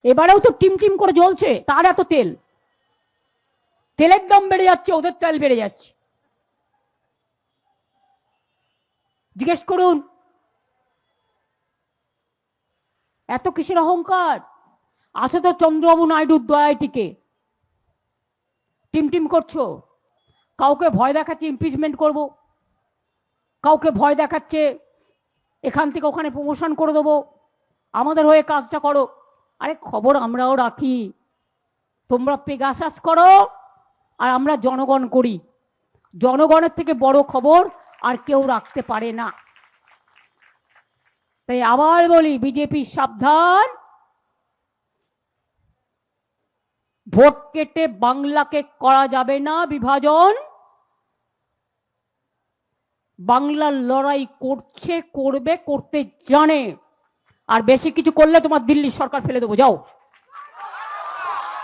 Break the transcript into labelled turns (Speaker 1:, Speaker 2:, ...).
Speaker 1: এবারেও তো team team করে জ্বলছে, তার এত তেল, তেলের দাম বেড়ে যাচ্ছে, ওদের তেল বেড়ে যাচ্ছে। জিজ্ঞেস করুন এত কিসের অহংকার? আছে তো চন্দ্রবাবু নাইডুর দয়ায় টিকে। টিম টিম করছো, কাউকে ভয় দেখাচ্ছে ইমপিচমেন্ট করব, কাউকে ভয় দেখাচ্ছে এখান থেকে ওখানে প্রমোশন করে দেবো, আমাদের হয়ে কাজটা করো। আরে খবর আমরাও রাখি, তোমরা পেগাসাস করো আর আমরা জনগণ করি। জনগণের থেকে বড় খবর আর কেউ রাখতে পারে না। তাই আবার বলি, বিজেপি সাবধান, ভোট কেটে বাংলাকে করা যাবে না বিভাজন। বাংলার লড়াই করছে, করবে, করতে জানে। আর বেশি কিছু করলে তোমার দিল্লি সরকার ফেলে দেবো, যাও।